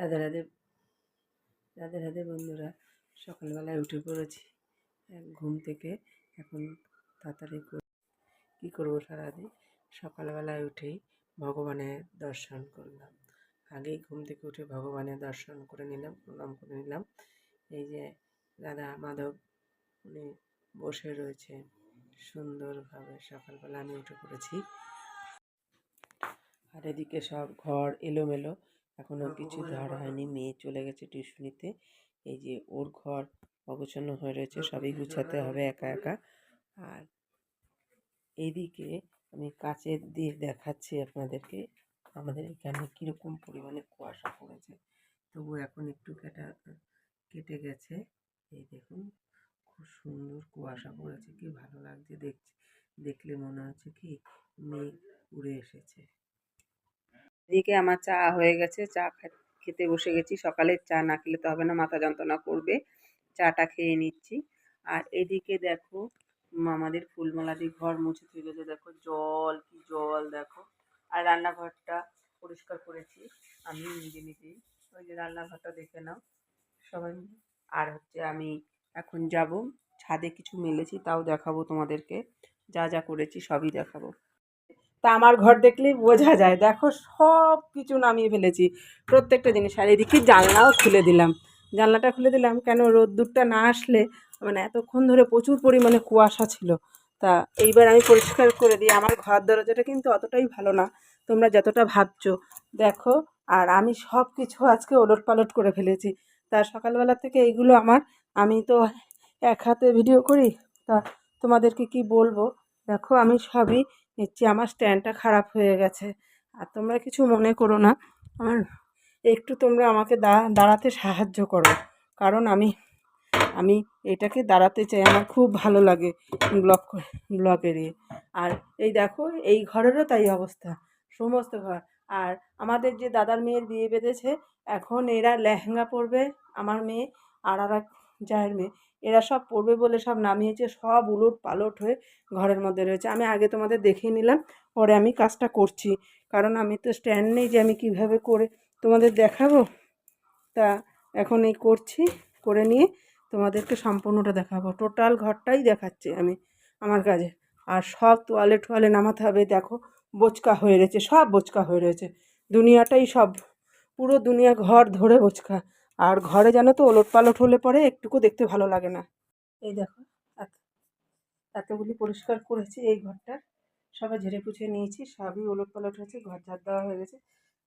রাধে রাধে রাধে রাধে বন্ধুরা, সকালবেলায় উঠে পড়েছি ঘুম থেকে। এখন তাড়াতাড়ি কী করবো সারাদিন, সকালবেলায় উঠেই ভগবানের দর্শন করলাম। আগেই ঘুম থেকে উঠে ভগবানের দর্শন করে নিলাম, প্রণাম করে নিলাম। এই যে রাধা মাধব উনি বসে রয়েছে সুন্দরভাবে, সকালবেলা আমি উঠে পড়েছি। আর এদিকে সব ঘর এলোমেলো, এখনও কিছু ধরা হয়নি। মেয়ে চলে গেছে টিউশনিতে। এই যে ওর ঘর অগোছানো হয়ে রয়েছে, সবই গুছাতে হবে একা একা। আর এইদিকে আমি কাচের দিয়ে দেখাচ্ছি আপনাদেরকে আমাদের এখানে কীরকম পরিমাণে কুয়াশা পড়েছে। তবু এখন একটু কেটে গেছে। এই দেখুন, খুব সুন্দর কুয়াশা পড়েছে, কি ভালো লাগছে দেখলে মনে হচ্ছে কি মেঘ উড়ে এসেছে। এদিকে আমার চা হয়ে গেছে, চা খেতে বসে গেছি। সকালের চা না খেলে তো হবে না, মাথা যন্ত্রণা করবে। চাটা খেয়ে নিচ্ছি। আর এদিকে দেখো আমাদের ফুলমালা দিয়ে ঘর মুছে তুলেছে, দেখো জল, কি জল দেখো। আর রান্নাঘরটা পরিষ্কার করেছি আমি নিজে নিজেই। ওই যে রান্নাঘরটা দেখে নাও সবাই মিলে। আর হচ্ছে আমি এখন যাব ছাদে, কিছু মেলেছি তাও দেখাবো তোমাদেরকে। যা যা করেছি সবই দেখাবো। তা আমার ঘর দেখলেই বোঝা যায়, দেখো সব কিছু নামিয়ে ফেলেছি, প্রত্যেকটা জিনিস। আর এদিকে জানলাও খুলে দিলাম, জানলাটা খুলে দিলাম কেন, রোদ্দুরটা না আসলে, মানে এতক্ষণ ধরে প্রচুর পরিমাণে কুয়াশা ছিল। তা এইবার আমি পরিষ্কার করে দিই। আমার ঘর দরজাটা কিন্তু অতটাই ভালো না তোমরা যতটা ভাবছো, দেখো। আর আমি সব কিছু আজকে ওলট পালট করে ফেলেছি। তা সকালবেলা থেকে এইগুলো আমি তো এক হাতে ভিডিও করি, তা তোমাদেরকে কি বলবো। দেখো আমি সবই নিচ্ছি। আমার স্ট্যান্ডটা খারাপ হয়ে গেছে, আর তোমরা কিছু মনে করো না। আমার একটু তোমরা আমাকে দাঁড়াতে সাহায্য করো, কারণ আমি এটাকে দাঁড়াতে চাই, আমার খুব ভালো লাগে ব্লগ এরিয়ে। আর এই দেখো এই ঘরেরও তাই অবস্থা, সমস্ত ঘর। আর আমাদের যে দাদার মেয়ের বিয়ে বেঁধেছে, এখন এরা লেহেঙ্গা পরবে, আমার মেয়ে আর এক জায়ের মেয়ে, এরা সব পরবে বলে সব নামিয়েছে, সব উলট পালট হয়ে ঘরের মধ্যে রয়েছে। আমি আগে তোমাদের দেখিয়ে নিলাম, পরে আমি কাজটা করছি, কারণ আমি তো স্ট্যান্ড নেই যে আমি কিভাবে করে তোমাদের দেখাবো। তা এখন এই করছি, করে নিয়ে তোমাদেরকে সম্পূর্ণটা দেখাবো। টোটাল ঘরটাই দেখাচ্ছি আমি আমার কাজে। আর সব তোয়ালে নামাতে হবে, দেখো বোচকা হয়ে রয়েছে, সব বোচকা হয়ে রয়েছে, দুনিয়াটাই সব, পুরো দুনিয়া ঘর ধরে বোচকা। আর ঘরে জানো তো ওলট পালট হলে পরে একটুকু দেখতে ভালো লাগে না। এই দেখো এতগুলি পরিষ্কার করেছি, এই ঘরটা সবাই ঝেড়ে পুছে নিয়েছি, সবই ওলট পালট হয়েছে, ঘর ঝাড় দেওয়া হয়ে গেছে,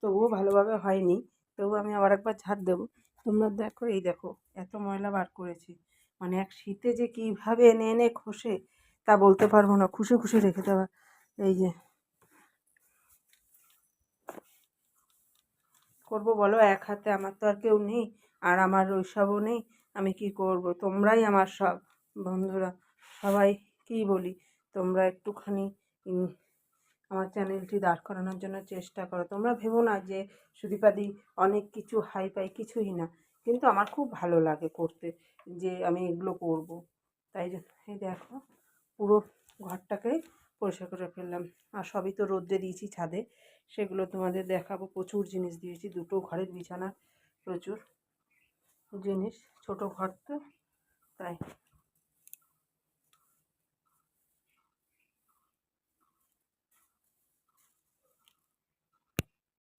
তবুও ভালোভাবে হয়নি, তবুও আমি আবার একবার ঝাড় দেবো। তোমরা দেখো, এই দেখো এত ময়লা বার করেছি, মানে এক শীতে যে কীভাবে এনে এনে খসে তা বলতে পারবো না, খুশে খুশে রেখে দেওয়া। এই যে করবো বলো, এক হাতে, আমার তো আর কেউ নেই, আর আমার ওইসবও নেই, আমি কি করব। তোমরাই আমার সব বন্ধুরা, সবাই কি বলি, তোমরা একটুখানি আমার চ্যানেলটি দাঁড় করানোর জন্য চেষ্টা করো। তোমরা ভেবো না যে সুদীপাদি অনেক কিছু হাই পাই, কিছুই না, কিন্তু আমার খুব ভালো লাগে করতে, যে আমি এগুলো করব। তাই এই দেখো পুরো ঘরটাকে পরিষ্কার করে ফেললাম। আর সবই তো রোদ্রে দিয়েছি ছাদে, সেগুলো তোমাদের দেখাবো। প্রচুর জিনিস দিয়েছি, দুটো ঘরের বিছানা, প্রচুর জিনিস, ছোট ঘর তো তাই।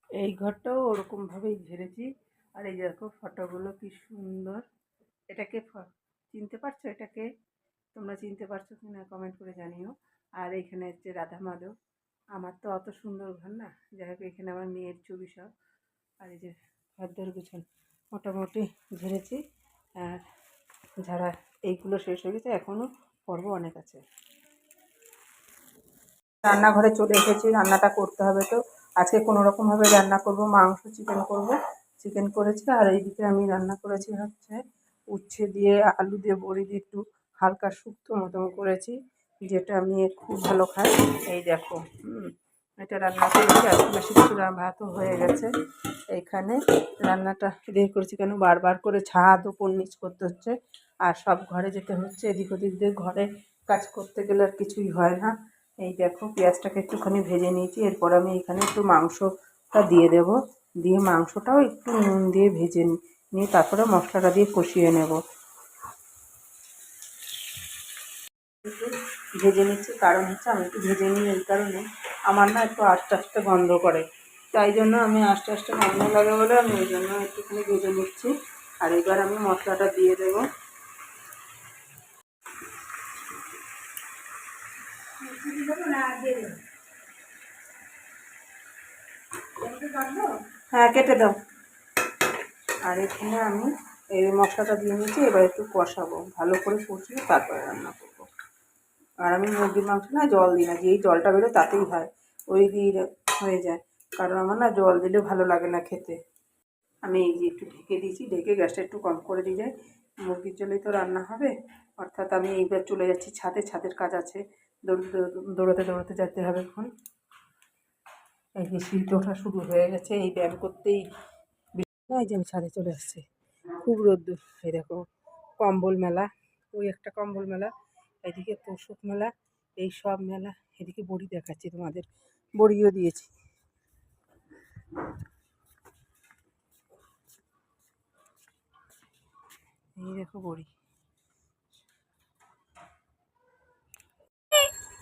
এই ঘরটাও ওরকমভাবেই ঝেড়েছি। আর এই দেখো ফটোগুলো কি সুন্দর। এটাকে চিনতে পারছো, এটাকে তোমরা চিনতে পারছো কি না কমেন্ট করে জানিও। আর এখানে হচ্ছে রাধা মাধব, আমার তো অত সুন্দর ঘর না, যাই হোক এখানে আমার মেয়ের ছবি সব। আর এই যে ঘরদোর গুছান মোটামুটি ঝেড়েছি। আর যারা এইগুলো শেষ হয়ে গেছে, এখনও পর্ব অনেক আছে। রান্নাঘরে চলে এসেছি, রান্নাটা করতে হবে তো। আজকে কোনো রকমভাবে রান্না করব, মাংস চিকেন করব, চিকেন করেছি। আর এইদিকে আমি রান্না করেছি হচ্ছে উচ্ছে দিয়ে, আলু দিয়ে, বড়ি দিয়ে একটু হালকা শুক্তো মতন করেছি, যেটা আমি খুব ভালো খাই। এই দেখো এটা রান্না করেছি, আজকে বেশি কিছু ভাতও হয়ে গেছে। এইখানে রান্নাটা দিয়ে করেছি কেন, বারবার করে ছাদ ওপর নিচ করতে হচ্ছে, আর সব ঘরে যেতে হচ্ছে, এদিক ওদিক দিয়ে ঘরে কাজ করতে গেলে আর কিছুই হয় না। এই দেখো পেঁয়াজটাকে একটুখানি ভেজে নিয়েছি, এরপর আমি এখানে একটু মাংসটা দিয়ে দেবো। দিয়ে মাংসটাও একটু নুন দিয়ে ভেজে নিয়ে তারপরে মশলাটা দিয়ে কষিয়ে নেব। ভেজে নিচ্ছি কারণ হচ্ছে আমি একটু ভেজে নিই এই কারণে আমার না একটু আস্তে আস্তে গন্ধ করে, তাই জন্য আমি আস্তে আস্তে গন্ধ লাগে বলে আমি ওই জন্য একটুখানি ভেজে নিচ্ছি। আর এবার আমি মশলাটা দিয়ে দেবো। হ্যাঁ কেটে দাও। আর এখানে আমি এই মশলাটা দিয়ে নিচ্ছি, এবার একটু কষাবো, ভালো করে কষিয়ে তারপরে রান্না করবো। আর আমি মুরগির মাংস না জল দিই না, যেই জলটা বেরোয় তাতেই হয়, ওই দিয়ে হয়ে যায়, কারণ আমার না জল দিলে ভালো লাগে না খেতে। আমি এই যে একটু ঢেকে দিয়েছি, ঢেকে গ্যাসটা একটু কম করে দিয়ে যাই, মুরগির জলেই তো রান্না হবে। অর্থাৎ আমি এইবার চলে যাচ্ছি ছাদে, ছাদের কাজ আছে, দৌড়াতে দৌড়াতে যেতে হবে এখন। এই যে শীত ওঠা শুরু হয়ে গেছে, এই ব্যায়াম করতেই এই যে আমি ছাদে চলে আসছি, খুব রোদ্দুর। এই দেখো কম্বল মেলা, ওই একটা কম্বল মেলা, এদিকে তোষক মেলা, এই সব মেলা। এদিকে বড়ি দেখাচ্ছি তোমাদের, বড়িও দিয়েছি। এই দেখো বড়ি।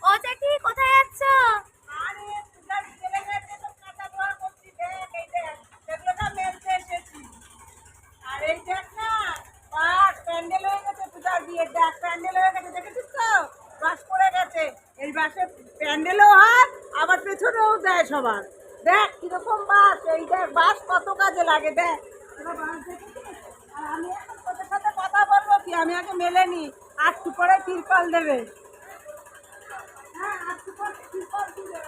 ও চাচি কোথায় যাচ্ছ? প্যান্ডেলও হয় আবার পেছনেও দেয় সবার। দেখ কিরকম বাস, এই দেখ বাস কত কাজে লাগে দেখ। আর আমি এখন তোদের সাথে কথা বলবো কি, আমি আগে মেলে নি, আটটু পরে তিরপাল দেবে। হ্যাঁ আটটু পরে তিরপাল দিবে।